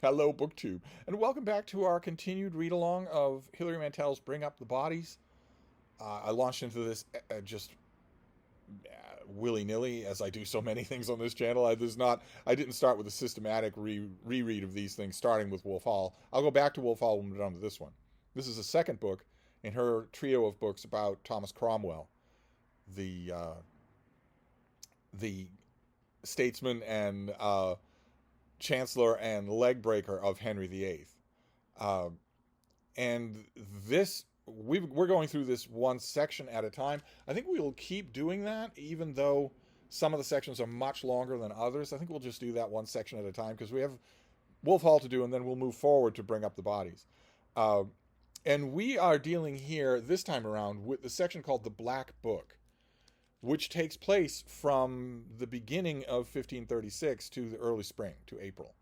Hello, BookTube, and welcome back to our continued read-along of Hilary Mantel's Bring Up the Bodies. I launched into this just willy-nilly, as I do so many things on this channel. I didn't start with a systematic reread of these things, starting with Wolf Hall. I'll go back to Wolf Hall when we're done with this one. This is the second book in her trio of books about Thomas Cromwell, the the statesman and chancellor and leg breaker of Henry VIII. Uh, and this we're going through this one section at a time. I think we will keep doing that, even though some of the sections are much longer than others. I think we'll just do that one section at a time because we have Wolf Hall to do, and then we'll move forward to Bring Up the Bodies. Uh, and we are dealing here this time around with the section called the Black Book, which takes place from the beginning of 1536 to the early spring, to April.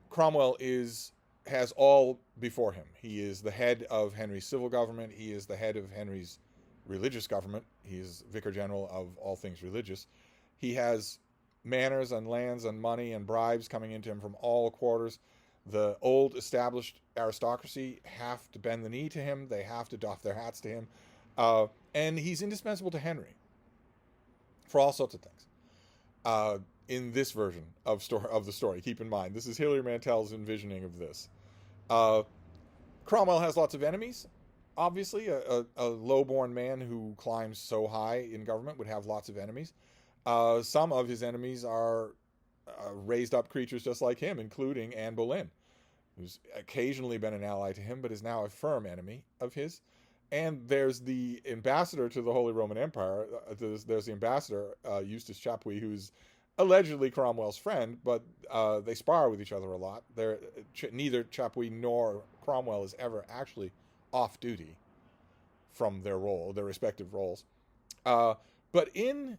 Cromwell has all before him. He is the head of Henry's civil government. He is the head of Henry's religious government. He is vicar general of all things religious. He has manors and lands and money and bribes coming into him from all quarters. The old established aristocracy have to bend the knee to him. They have to doff their hats to him. And he's indispensable to Henry for all sorts of things. In this version of the story, keep in mind, this is Hilary Mantel's envisioning of this. Cromwell has lots of enemies. Obviously, a low-born man who climbs so high in government would have lots of enemies. Some of his enemies are raised-up creatures just like him, including Anne Boleyn, who's occasionally been an ally to him, but is now a firm enemy of his. And there's the ambassador to the Holy Roman Empire. There's the ambassador, Eustace Chapuis, who's allegedly Cromwell's friend, but they spar with each other a lot. Neither Chapuis nor Cromwell is ever actually off duty from their respective roles. But in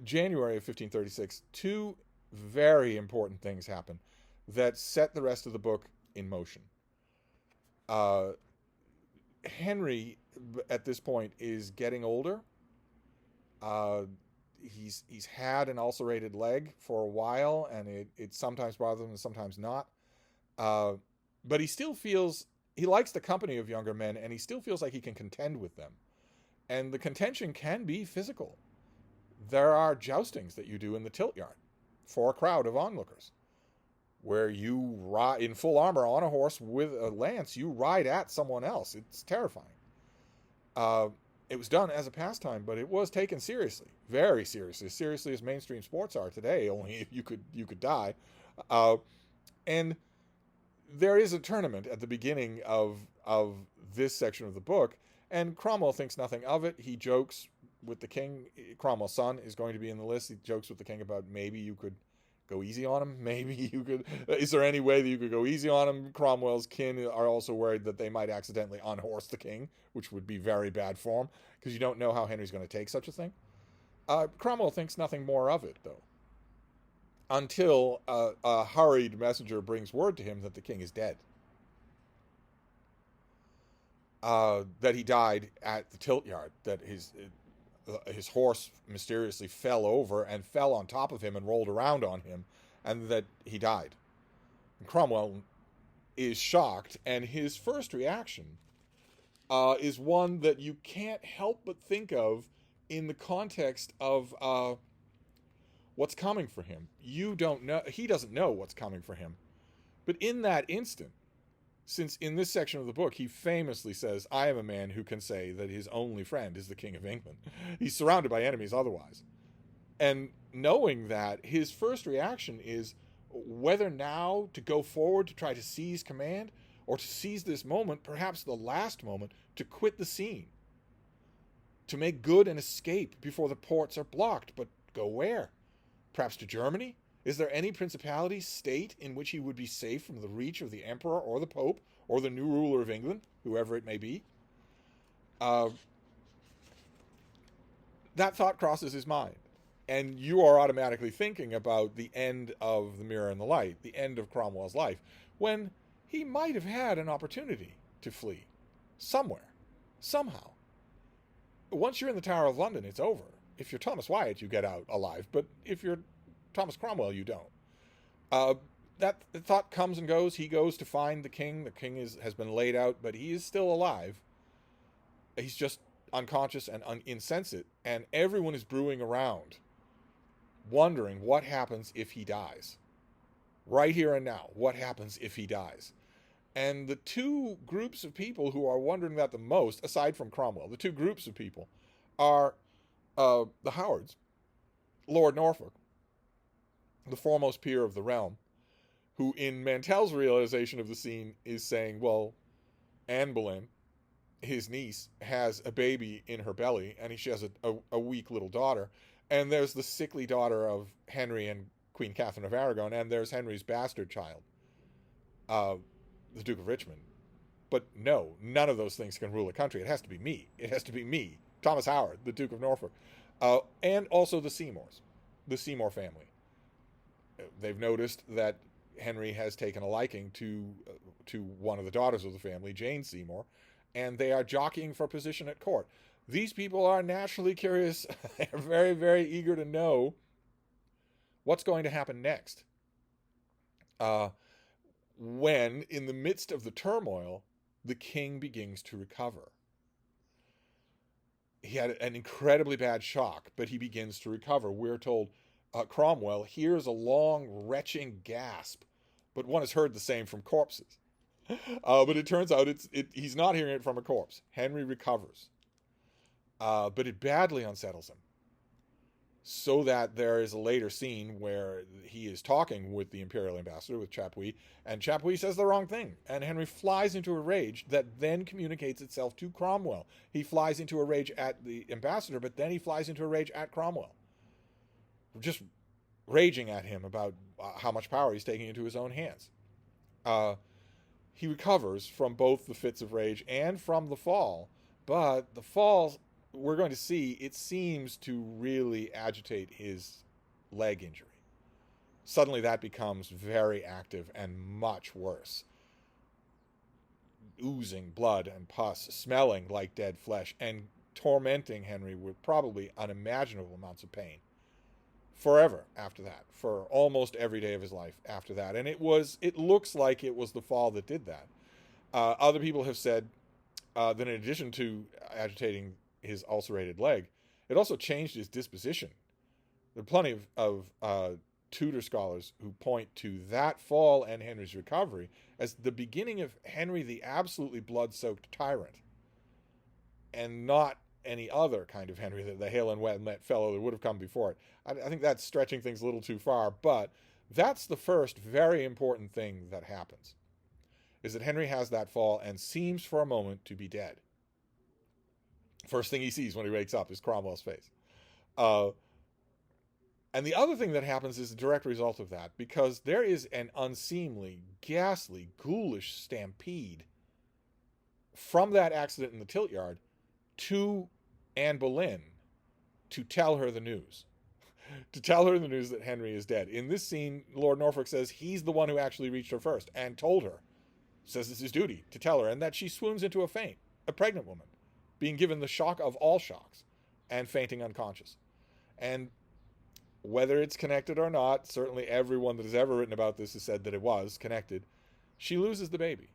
January of 1536, two very important things happen that set the rest of the book in motion. Henry, at this point, is getting older. He's had an ulcerated leg for a while, and it sometimes bothers him and sometimes not. But he still feels he likes the company of younger men, and he still feels like he can contend with them. And the contention can be physical. There are joustings that you do in the tilt yard for a crowd of onlookers, where you ride in full armor on a horse with a lance. You ride at someone else. It's terrifying. It was done as a pastime, but it was taken seriously, very seriously, as seriously as mainstream sports are today. Only if you could die. And there is a tournament at the beginning of this section of the book, and Cromwell thinks nothing of it. He jokes with the king. Cromwell's son is going to be in the list. He jokes with the king about maybe you could go easy on him. Maybe you could. Is there any way that you could go easy on him? Cromwell's kin are also worried that they might accidentally unhorse the king, which would be very bad form, because you don't know how Henry's going to take such a thing. Cromwell thinks nothing more of it, though, until a hurried messenger brings word to him that the king is dead. That he died at the tilt yard. That his horse mysteriously fell over and fell on top of him and rolled around on him, and that he died. And Cromwell is shocked, and his first reaction is one that you can't help but think of in the context of what's coming for him. You don't know. He doesn't know what's coming for him. But in that instant, since in this section of the book, he famously says, I am a man who can say that his only friend is the King of England. He's surrounded by enemies otherwise. And knowing that, his first reaction is whether now to go forward to try to seize command, or to seize this moment, perhaps the last moment, to quit the scene. To make good an escape before the ports are blocked. But go where? Perhaps to Germany? Is there any principality, state, in which he would be safe from the reach of the emperor or the pope or the new ruler of England, whoever it may be? That thought crosses his mind. And you are automatically thinking about the end of The Mirror and the Light, the end of Cromwell's life, when he might have had an opportunity to flee somewhere, somehow. Once you're in the Tower of London, it's over. If you're Thomas Wyatt, you get out alive. But if you're Thomas Cromwell, you don't. that thought comes and goes. He goes to find the king. The king has been laid out, but he is still alive. He's just unconscious and insensate, and everyone is brewing around, wondering what happens if he dies. Right here and now, what happens if he dies? And the two groups of people who are wondering that the most, aside from Cromwell, the two groups of people are the Howards, Lord Norfolk, the foremost peer of the realm, who in Mantel's realization of the scene is saying, well, Anne Boleyn, his niece, has a baby in her belly, and she has a weak little daughter, and there's the sickly daughter of Henry and Queen Catherine of Aragon, and there's Henry's bastard child, the Duke of Richmond. But no, none of those things can rule a country. It has to be me. It has to be me, Thomas Howard, the Duke of Norfolk, and also the Seymours, the Seymour family. They've noticed that Henry has taken a liking to one of the daughters of the family, Jane Seymour, and they are jockeying for position at court. These people are naturally curious. They're very, very eager to know what's going to happen next. When, in the midst of the turmoil, the king begins to recover. He had an incredibly bad shock, but he begins to recover. We're told Cromwell hears a long, retching gasp, but one has heard the same from corpses. But it turns out he's not hearing it from a corpse. Henry recovers. But it badly unsettles him. So that there is a later scene where he is talking with the imperial ambassador, with Chapuis, and Chapuis says the wrong thing, and Henry flies into a rage that then communicates itself to Cromwell. He flies into a rage at the ambassador, but then he flies into a rage at Cromwell, just raging at him about how much power he's taking into his own hands. He recovers from both the fits of rage and from the fall, but the fall, we're going to see, it seems to really agitate his leg injury. Suddenly that becomes very active and much worse. Oozing blood and pus, smelling like dead flesh, and tormenting Henry with probably unimaginable amounts of pain. Forever after that, for almost every day of his life after that. And it looks like it was the fall that did that. Other people have said that in addition to agitating his ulcerated leg, it also changed his disposition. There are plenty of Tudor scholars who point to that fall and Henry's recovery as the beginning of Henry the absolutely blood-soaked tyrant, and not any other kind of Henry, the hale and well met fellow that would have come before it. I think that's stretching things a little too far, but that's the first very important thing that happens, is that Henry has that fall and seems for a moment to be dead. First thing he sees when he wakes up is Cromwell's face. And the other thing that happens is a direct result of that, because there is an unseemly, ghastly, ghoulish stampede from that accident in the tilt yard to Anne Boleyn to tell her the news. To tell her the news that Henry is dead. In this scene, Lord Norfolk says he's the one who actually reached her first and told her, says it's his duty to tell her, and that she swoons into a faint, a pregnant woman, being given the shock of all shocks and fainting unconscious. And whether it's connected or not, certainly everyone that has ever written about this has said that it was connected. She loses the baby.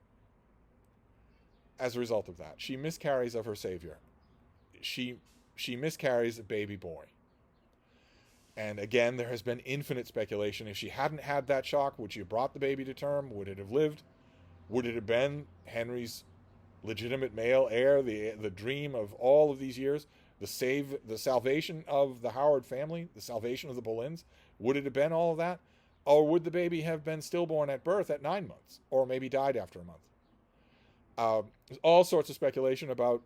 As a result of that, she miscarries of her savior. She miscarries a baby boy. And again, there has been infinite speculation. If she hadn't had that shock, would she have brought the baby to term? Would it have lived? Would it have been Henry's legitimate male heir, the dream of all of these years, the salvation of the Howard family, the salvation of the Boleyns? Would it have been all of that? Or would the baby have been stillborn at birth at 9 months, or maybe died after a month? There's all sorts of speculation about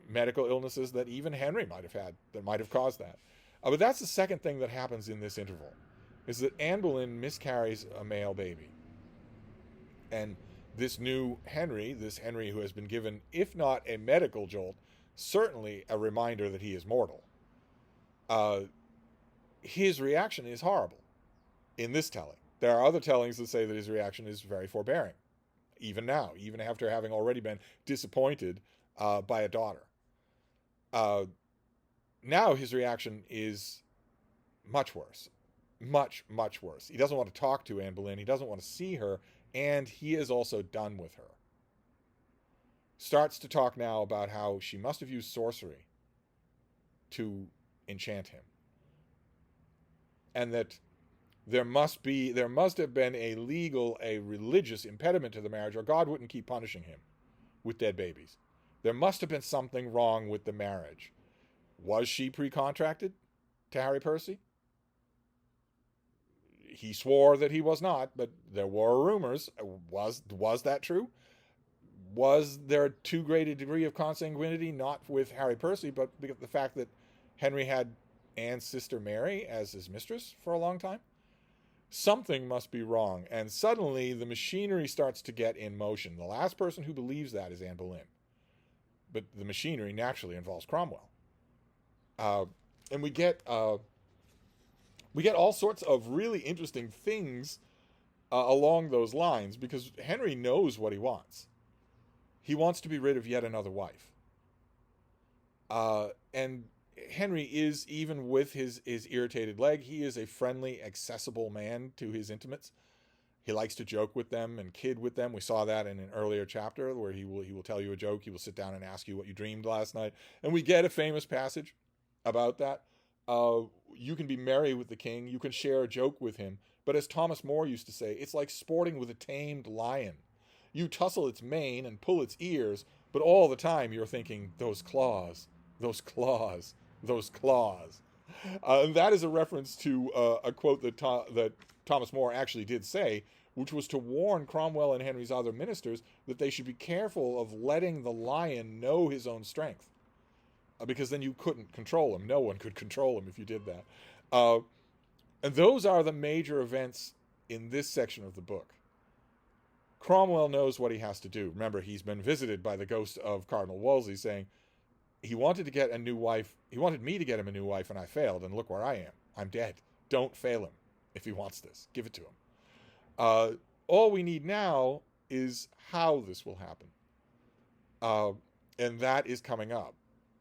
medical illnesses that even Henry might have had that might have caused that. But that's the second thing that happens in this interval, is that Anne Boleyn miscarries a male baby. And this new Henry, this Henry who has been given, if not a medical jolt, certainly a reminder that he is mortal, his reaction is horrible in this telling. There are other tellings that say that his reaction is very forbearing, even now, even after having already been disappointed by a daughter. Now his reaction is much worse. much, much worse. He doesn't want to talk to Anne Boleyn. He doesn't want to see her, and he is also done with her. Starts to talk now about how she must have used sorcery to enchant him, and that there must have been a religious impediment to the marriage, or God wouldn't keep punishing him with dead babies. There must have been something wrong with the marriage. Was she pre-contracted to Harry Percy? He swore that he was not, but there were rumors. Was that true? Was there too great a degree of consanguinity, not with Harry Percy, but the fact that Henry had Anne's sister Mary as his mistress for a long time? Something must be wrong, and suddenly the machinery starts to get in motion. The last person who believes that is Anne Boleyn, but the machinery naturally involves Cromwell, and we get all sorts of really interesting things along those lines, because Henry knows what he wants. He wants to be rid of yet another wife. And Henry is, even with his irritated leg, he is a friendly, accessible man to his intimates. He likes to joke with them and kid with them. We saw that in an earlier chapter where he will tell you a joke. He will sit down and ask you what you dreamed last night. And we get a famous passage about that. You can be merry with the king. You can share a joke with him. But as Thomas More used to say, it's like sporting with a tamed lion. You tussle its mane and pull its ears, but all the time you're thinking, those claws, those claws, those claws. And that is a reference to a quote that Thomas More actually did say, which was to warn Cromwell and Henry's other ministers that they should be careful of letting the lion know his own strength, because then you couldn't control him. No one could control him if you did that. And those are the major events in this section of the book. Cromwell knows what he has to do. Remember, he's been visited by the ghost of Cardinal Wolsey saying, he wanted to get a new wife. He wanted me to get him a new wife, and I failed, and look where I am. I'm dead. Don't fail him if he wants this. Give it to him. All we need now is how this will happen. And that is coming up.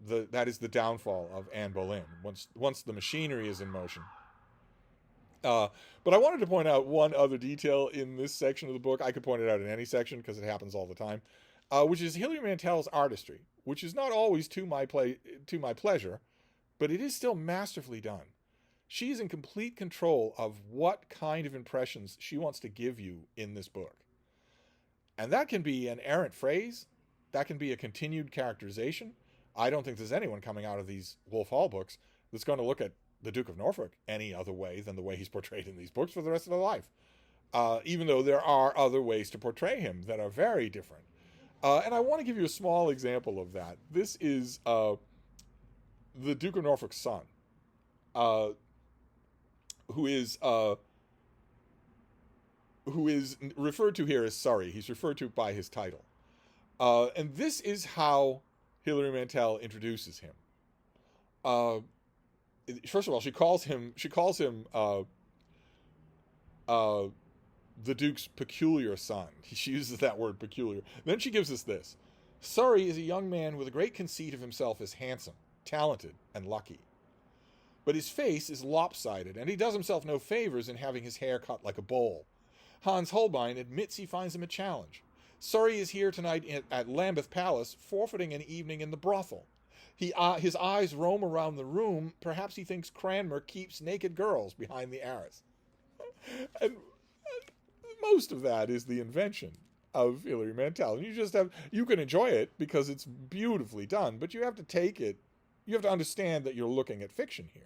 That is the downfall of Anne Boleyn, once the machinery is in motion. But I wanted to point out one other detail in this section of the book. I could point it out in any section because it happens all the time, which is Hilary Mantel's artistry, which is not always to my pleasure, but it is still masterfully done. She's in complete control of what kind of impressions she wants to give you in this book. And that can be an errant phrase. That can be a continued characterization. I don't think there's anyone coming out of these Wolf Hall books that's going to look at the Duke of Norfolk any other way than the way he's portrayed in these books for the rest of their life. Even though there are other ways to portray him that are very different. And I want to give you a small example of that. This is the Duke of Norfolk's son, who is referred to here as Surrey. He's referred to by his title. And this is how Hilary Mantel introduces him. First of all, she calls him the Duke's peculiar son. She uses that word peculiar. Then she gives us this. Surrey is a young man with a great conceit of himself as handsome, talented, and lucky. But his face is lopsided, and he does himself no favors in having his hair cut like a bowl. Hans Holbein admits he finds him a challenge. Surrey is here tonight at Lambeth Palace, forfeiting an evening in the brothel. His eyes roam around the room. Perhaps he thinks Cranmer keeps naked girls behind the arras. And most of that is the invention of Hilary Mantel. And you can enjoy it because it's beautifully done, but you have to take it, you have to understand that you're looking at fiction here.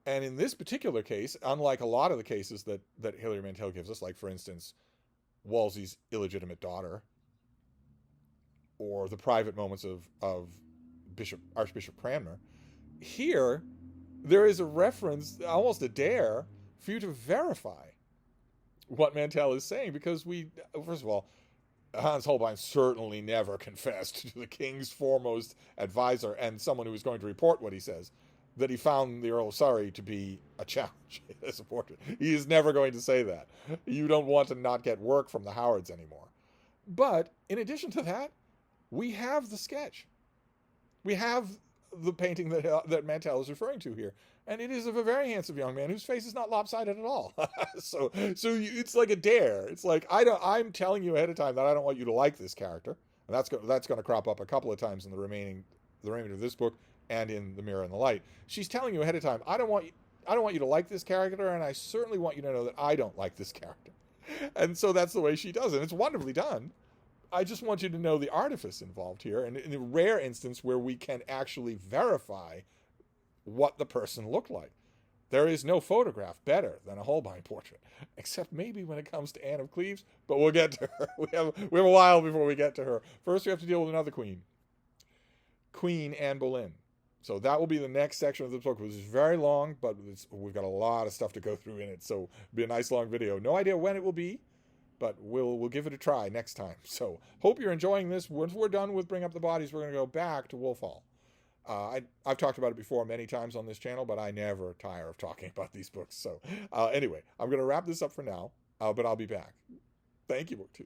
And in this particular case, unlike a lot of the cases that Hilary Mantel gives us, like, for instance, Wolsey's illegitimate daughter, or the private moments of Archbishop Cranmer, here there is a reference, almost a dare, for you to verify what Mantel is saying, because first of all, Hans Holbein certainly never confessed to the king's foremost advisor and someone who was going to report what he says, that he found the Earl of Surrey to be a challenge as a portrait. He is never going to say that. You don't want to not get work from the Howards anymore. But in addition to that, we have the sketch. We have the painting that Mantel is referring to here. And it is of a very handsome young man whose face is not lopsided at all. It's like a dare. It's like, I'm telling you ahead of time that I don't want you to like this character. And that's going to crop up a couple of times in the remainder of this book and in The Mirror and the Light. She's telling you ahead of time, I don't want you to like this character, and I certainly want you to know that I don't like this character. And so that's the way she does it. It's wonderfully done. I just want you to know the artifice involved here, and in a rare instance where we can actually verify what the person looked like. There is no photograph better than a Holbein portrait, except maybe when it comes to Anne of Cleves, but we'll get to her. We have a while before we get to her. First, we have to deal with another queen, Queen Anne Boleyn. So that will be the next section of this book, which is very long, but we've got a lot of stuff to go through in it, so it'll be a nice long video. No idea when it will be, but we'll give it a try next time. So hope you're enjoying this. Once we're done with Bring Up the Bodies, we're going to go back to Wolf Hall. I've talked about it before many times on this channel, but I never tire of talking about these books. So anyway, I'm going to wrap this up for now, but I'll be back. Thank you, BookTube.